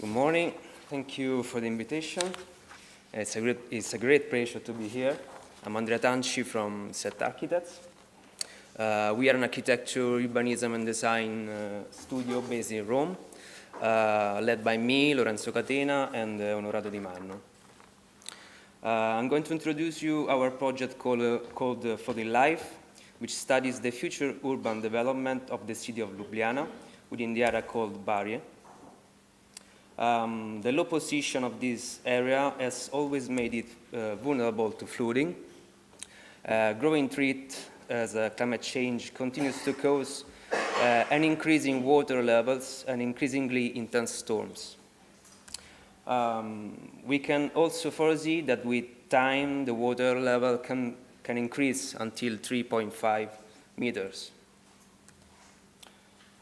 Good morning. Thank you for the invitation. It's a great pleasure to be here. I'm Andrea Tanci from SET Architects. We are an architecture, urbanism, and design studio based in Rome, led by me, Lorenzo Catena, and Onorato Di Manno. I'm going to introduce you our project called For the Life, which studies the future urban development of the city of Ljubljana within the area called Barje. The low position of this area has always made it vulnerable to flooding. Growing threat as climate change continues to cause an increase in water levels and increasingly intense storms. We can also foresee that with time the water level can increase until 3.5 meters.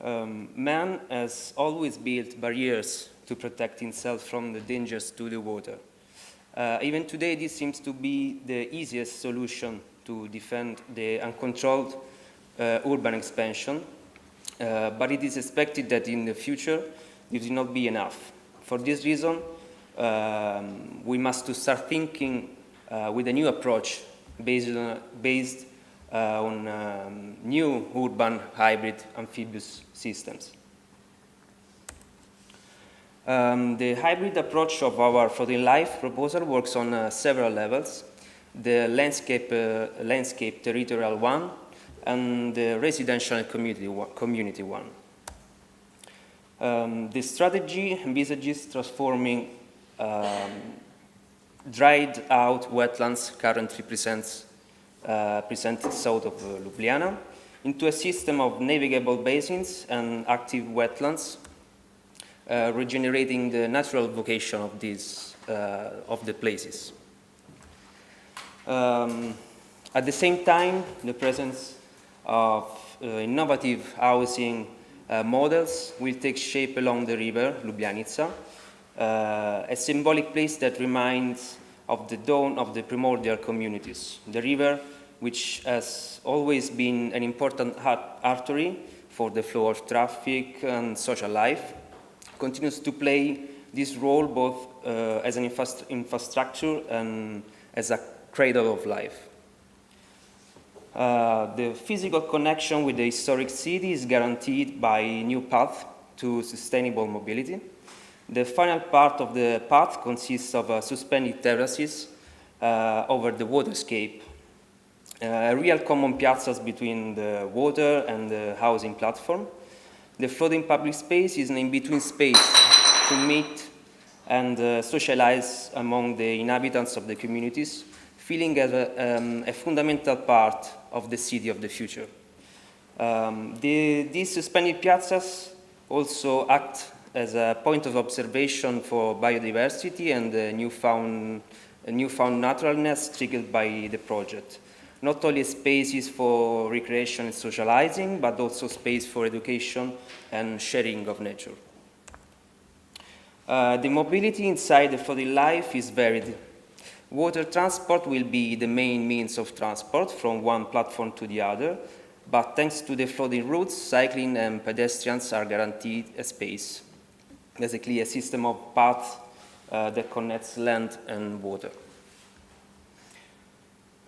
Man has always built barriers to protect himself from the dangers to the water. Even today, this seems to be the easiest solution to defend the uncontrolled urban expansion, but it is expected that in the future, this will not be enough. For this reason, we must start thinking with a new approach based on new urban hybrid amphibious systems. The hybrid approach of our For the Life proposal works on several levels: the landscape territorial one and the residential and community one. The strategy envisages transforming dried out wetlands currently presented south of Ljubljana into a system of navigable basins and active wetlands, regenerating the natural vocation of the places. At the same time, the presence of innovative housing models will take shape along the river Ljubljanica, a symbolic place that reminds of the dawn of the primordial communities. The river, which has always been an important artery for the flow of traffic and social life, continues to play this role both as an infrastructure and as a cradle of life. The physical connection with the historic city is guaranteed by a new path to sustainable mobility. The final part of the path consists of suspended terraces over the waterscape, real common piazzas between the water and the housing platform. The floating public space is an in-between space to meet and socialize among the inhabitants of the communities, feeling as a fundamental part of the city of the future. These suspended piazzas also act as a point of observation for biodiversity and the newfound naturalness triggered by the project. Not only spaces for recreation and socializing, but also space for education and sharing of nature. The mobility inside the For the Life is varied. Water transport will be the main means of transport from one platform to the other, but thanks to the floating routes, cycling and pedestrians are guaranteed a space. Basically, a system of paths that connects land and water.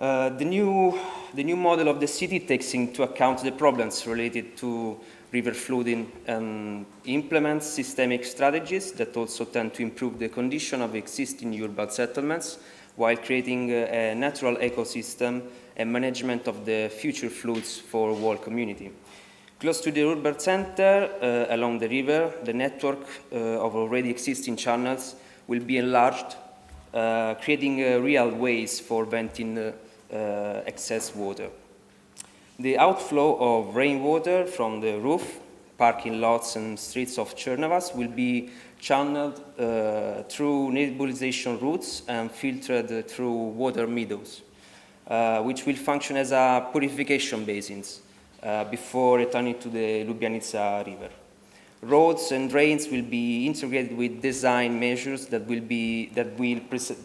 The new model of the city takes into account the problems related to river flooding and implements systemic strategies that also tend to improve the condition of existing urban settlements while creating a natural ecosystem and management of the future floods for whole community. Close to the urban center, along the river, the network of already existing channels will be enlarged, creating real ways for venting excess water. The outflow of rainwater from the roof, parking lots and streets of Černovac will be channeled through nebulization routes and filtered through water meadows, which will function as a purification basins before returning to the Ljubljanica river. Roads and drains will be integrated with design measures that will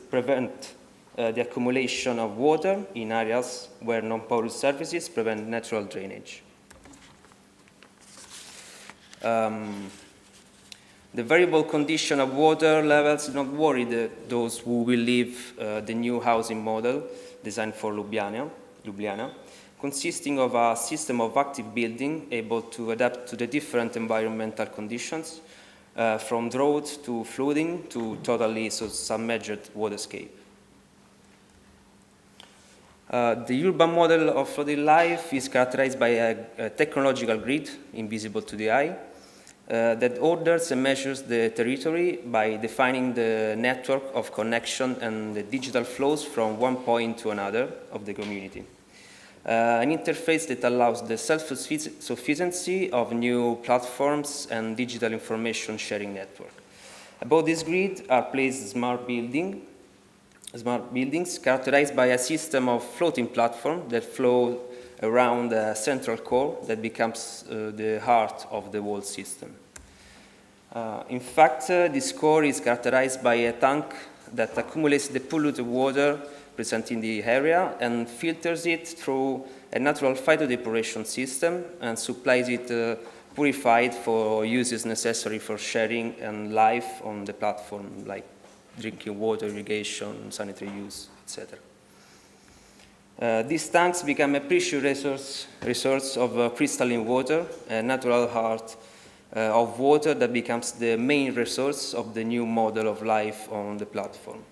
prevent the accumulation of water in areas where non-porous surfaces prevent natural drainage. The variable condition of water levels do not worry those who will leave the new housing model designed for Ljubljana, consisting of a system of active building able to adapt to the different environmental conditions, from drought to flooding to totally submerged waterscape. The urban model of flooded life is characterized by a technological grid, invisible to the eye, that orders and measures the territory by defining the network of connection and the digital flows from one point to another of the community. An interface that allows the self-sufficiency of new platforms and digital information sharing network. Above this grid are placed smart buildings characterized by a system of floating platforms that flow around a central core that becomes the heart of the whole system. In fact, this core is characterized by a tank that accumulates the polluted water present in the area and filters it through a natural phytodepuration system and supplies it purified for uses necessary for sharing and life on the platform, like drinking water, irrigation, sanitary use, etc. These tanks become a precious resource of crystalline water, a natural heart of water that becomes the main resource of the new model of life on the platform.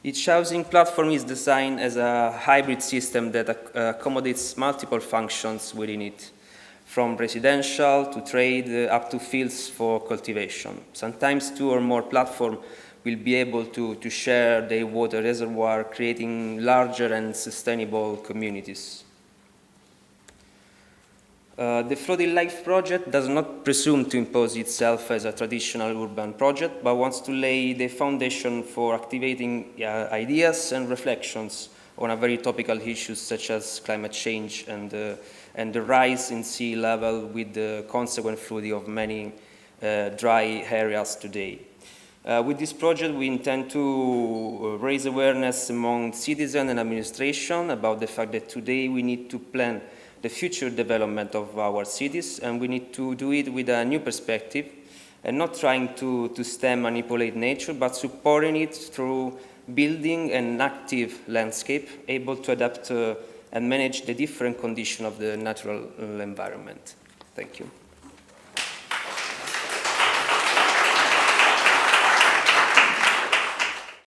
Each housing platform is designed as a hybrid system that accommodates multiple functions within it, from residential to trade up to fields for cultivation. Sometimes two or more platforms will be able to share their water reservoir, creating larger and sustainable communities. The Floating Life project does not presume to impose itself as a traditional urban project, but wants to lay the foundation for activating ideas and reflections on a very topical issues such as climate change and the rise in sea level with the consequent flooding of many dry areas today. With this project, we intend to raise awareness among citizens and administration about the fact that today we need to plan the future development of our cities, and we need to do it with a new perspective, and not trying to manipulate nature, but supporting it through building an active landscape, able to adapt and manage the different conditions of the natural environment. Thank you.